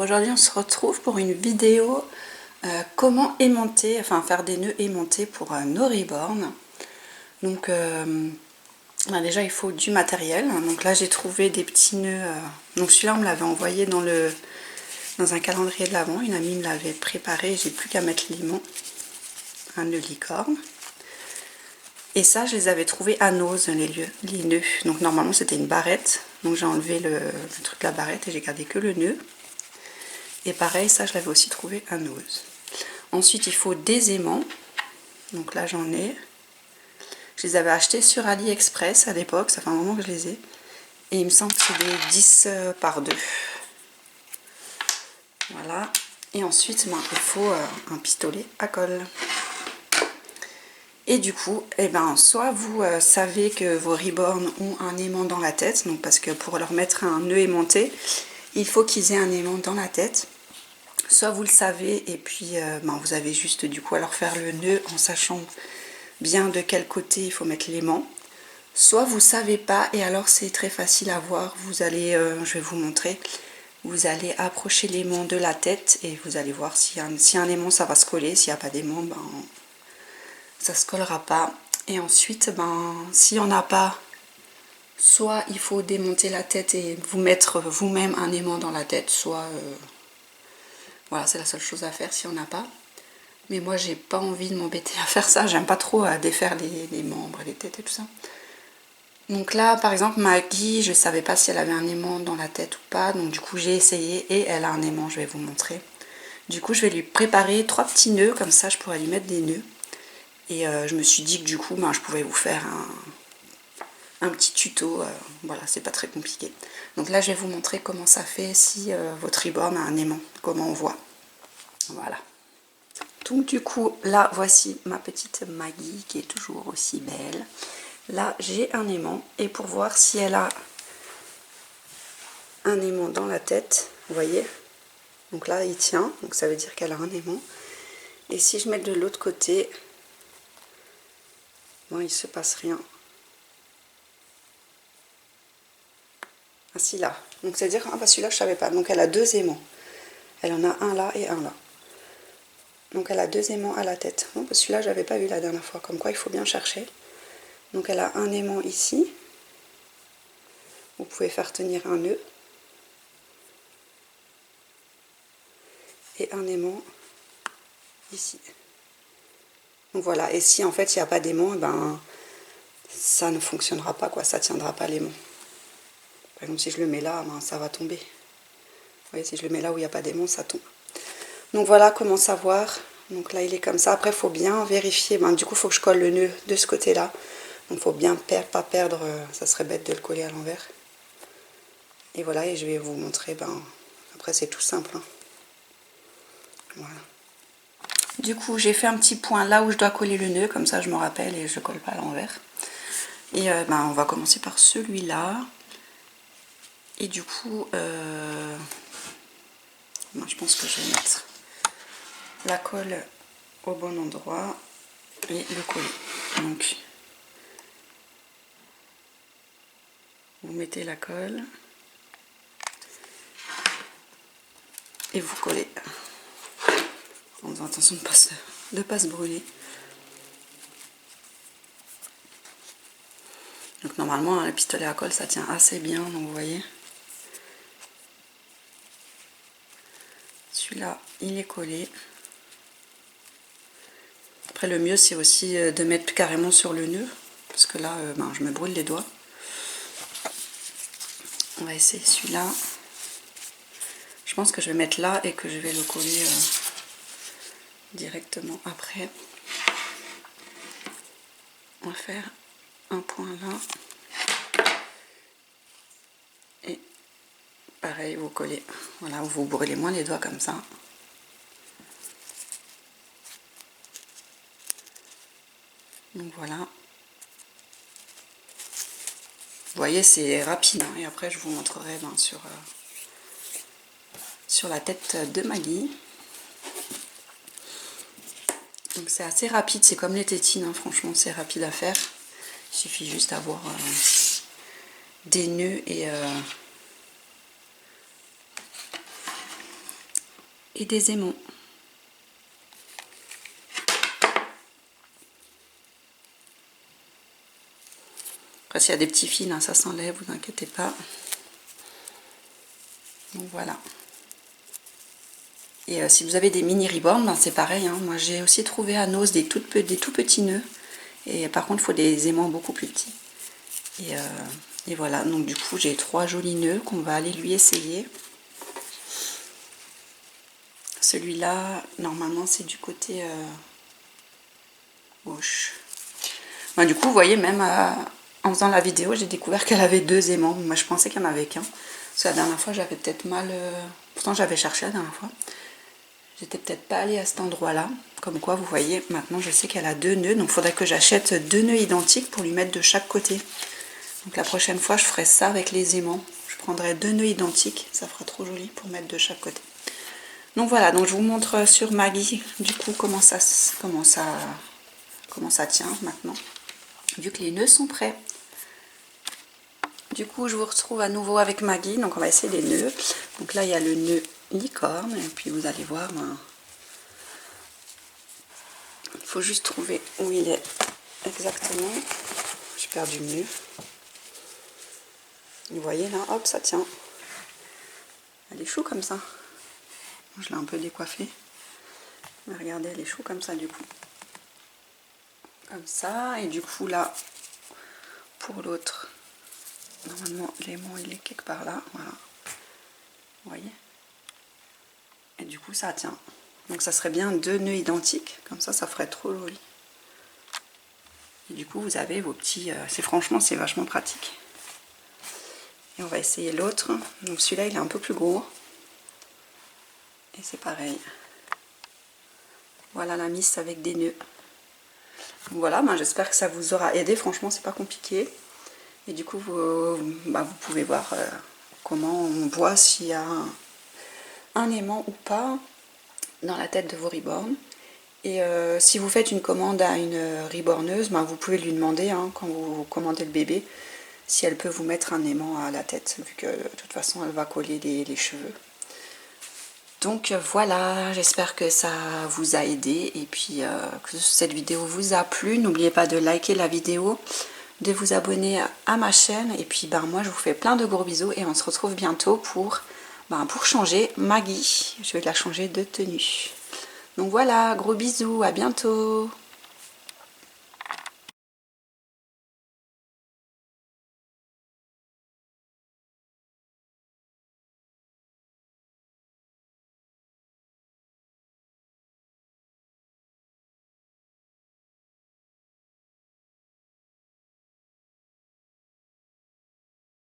aujourd'hui on se retrouve pour une vidéo comment aimanter, enfin faire des nœuds aimantés pour nos reborn. Donc déjà il faut du matériel. Donc là j'ai trouvé des petits nœuds. Donc celui-là on me l'avait envoyé dans un calendrier de l'Avent. Une amie me l'avait préparé, j'ai plus qu'à mettre l'aimant. Un nœud licorne. Et ça, je les avais trouvés à Nose, les nœuds. Donc normalement c'était une barrette. Donc j'ai enlevé le truc de la barrette et j'ai gardé que le nœud. Et pareil, ça je l'avais aussi trouvé à Nose. Ensuite il faut des aimants. Donc là j'en ai. Je les avais achetés sur AliExpress à l'époque, ça fait un moment que je les ai. Et il me semble que c'est des 10 par 2. Voilà. Et ensuite il faut un pistolet à colle. Et du coup, soit vous savez que vos reborn ont un aimant dans la tête, donc parce que pour leur mettre un nœud aimanté, il faut qu'ils aient un aimant dans la tête. Soit vous le savez et puis vous avez juste du coup à leur faire le nœud en sachant bien de quel côté il faut mettre l'aimant. Soit vous savez pas et alors c'est très facile à voir. Vous allez, je vais vous montrer, vous allez approcher l'aimant de la tête et vous allez voir si un aimant ça va se coller, s'il n'y a pas d'aimant, ça se collera pas. Et ensuite s'il n'y en a pas, soit il faut démonter la tête et vous mettre vous-même un aimant dans la tête, soit voilà, c'est la seule chose à faire si on n'a pas. Mais moi j'ai pas envie de m'embêter à faire ça, j'aime pas trop défaire les membres, les têtes et tout ça. Donc là par exemple Maggie, je savais pas si elle avait un aimant dans la tête ou pas, donc du coup j'ai essayé et elle a un aimant, je vais vous montrer. Du coup je vais lui préparer 3 petits nœuds, comme ça je pourrais lui mettre des nœuds. Et je me suis dit que du coup je pouvais vous faire un petit tuto, voilà, c'est pas très compliqué. Donc là je vais vous montrer comment ça fait si votre reborn a un aimant, comment on voit. Voilà. Donc du coup là voici ma petite Maggie qui est toujours aussi belle. Là j'ai un aimant et pour voir si elle a un aimant dans la tête, vous voyez, donc là il tient, donc ça veut dire qu'elle a un aimant. Et si je mets de l'autre côté, il se passe rien. Ah si, là, donc c'est à dire, celui-là je savais pas, donc elle a 2 aimants, elle en a un là et un là, donc elle a 2 aimants à la tête. Bon, celui-là j'avais pas vu la dernière fois, comme quoi il faut bien chercher. Donc elle a un aimant ici, vous pouvez faire tenir un nœud, et un aimant ici. Donc voilà, et si en fait il n'y a pas d'aimant, ça ne fonctionnera pas, quoi, ça tiendra pas l'aimant. Par exemple si je le mets là, ça va tomber. Vous voyez, si je le mets là où il n'y a pas d'aimant, ça tombe. Donc voilà comment savoir. Donc là il est comme ça, après il faut bien vérifier, du coup il faut que je colle le nœud de ce côté là. Donc il faut bien pas perdre, ça serait bête de le coller à l'envers. Et voilà, et je vais vous montrer, après c'est tout simple. Voilà. Du coup j'ai fait un petit point là où je dois coller le nœud, comme ça je me rappelle et je ne colle pas à l'envers. Et on va commencer par celui-là. Et du coup, je pense que je vais mettre la colle au bon endroit et le coller. Donc vous mettez la colle et vous collez en faisant attention de ne pas se brûler. Donc normalement le pistolet à colle ça tient assez bien, donc vous voyez. Celui-là il est collé. Après le mieux c'est aussi de mettre carrément sur le nœud, parce que là je me brûle les doigts. On va essayer celui-là. Je pense que je vais mettre là et que je vais le coller directement après. On va faire un point là. Et pareil, vous collez. Voilà, vous brûlez moins les doigts comme ça. Donc voilà. Vous voyez, c'est rapide. Hein, et après, je vous montrerai sur la tête de Maggie. Donc c'est assez rapide, c'est comme les tétines, hein, franchement c'est rapide à faire. Il suffit juste d'avoir des nœuds et et des aimants. Après, s'il y a des petits fils, hein, ça s'enlève, vous inquiétez pas. Donc voilà. Et si vous avez des mini ribornes, ben c'est pareil. Hein. Moi j'ai aussi trouvé à Noz des tout petits nœuds. Et par contre il faut des aimants beaucoup plus petits. Et voilà, donc du coup j'ai 3 jolis nœuds qu'on va aller lui essayer. Celui-là, normalement c'est du côté gauche. Ben, du coup vous voyez, même en faisant la vidéo, j'ai découvert qu'elle avait 2 aimants. Moi je pensais qu'il n'y en avait qu'un. Parce que la dernière fois j'avais peut-être mal... Pourtant j'avais cherché la dernière fois. J'étais peut-être pas allée à cet endroit-là. Comme quoi, vous voyez, maintenant je sais qu'elle a 2 nœuds. Donc il faudrait que j'achète 2 nœuds identiques pour lui mettre de chaque côté. Donc la prochaine fois, je ferai ça avec les aimants. Je prendrai 2 nœuds identiques. Ça fera trop joli pour mettre de chaque côté. Donc voilà, donc je vous montre sur Maggie, du coup, comment ça tient maintenant. Vu que les nœuds sont prêts. Du coup, je vous retrouve à nouveau avec Maggie. Donc on va essayer les nœuds. Donc là, il y a le nœud licorne. Et puis vous allez voir... Ben, il faut juste trouver où il est exactement. J'ai perdu le nœud. Vous voyez là, hop, ça tient. Elle est chou comme ça. Je l'ai un peu décoiffée. Mais regardez, elle est chou comme ça du coup. Comme ça. Et du coup là, pour l'autre, normalement l'aimant il est quelque part là. Voilà. Vous voyez. Et du coup ça tient. Donc ça serait bien 2 nœuds identiques. Comme ça, ça ferait trop joli. Et du coup vous avez vos petits... franchement c'est vachement pratique. Et on va essayer l'autre. Donc celui-là il est un peu plus gros. Et c'est pareil. Voilà la miss avec des nœuds. Donc voilà, ben j'espère que ça vous aura aidé. Franchement c'est pas compliqué. Et du coup vous pouvez voir comment on voit s'il y a un aimant ou pas dans la tête de vos ribornes. Et si vous faites une commande à une riborneuse, ben vous pouvez lui demander, hein, quand vous commandez le bébé, si elle peut vous mettre un aimant à la tête, vu que de toute façon elle va coller les cheveux. Donc voilà, j'espère que ça vous a aidé et puis que cette vidéo vous a plu. N'oubliez pas de liker la vidéo, de vous abonner à ma chaîne et puis ben, moi je vous fais plein de gros bisous et on se retrouve bientôt pour changer Maggie. Je vais la changer de tenue. Donc voilà, gros bisous, à bientôt.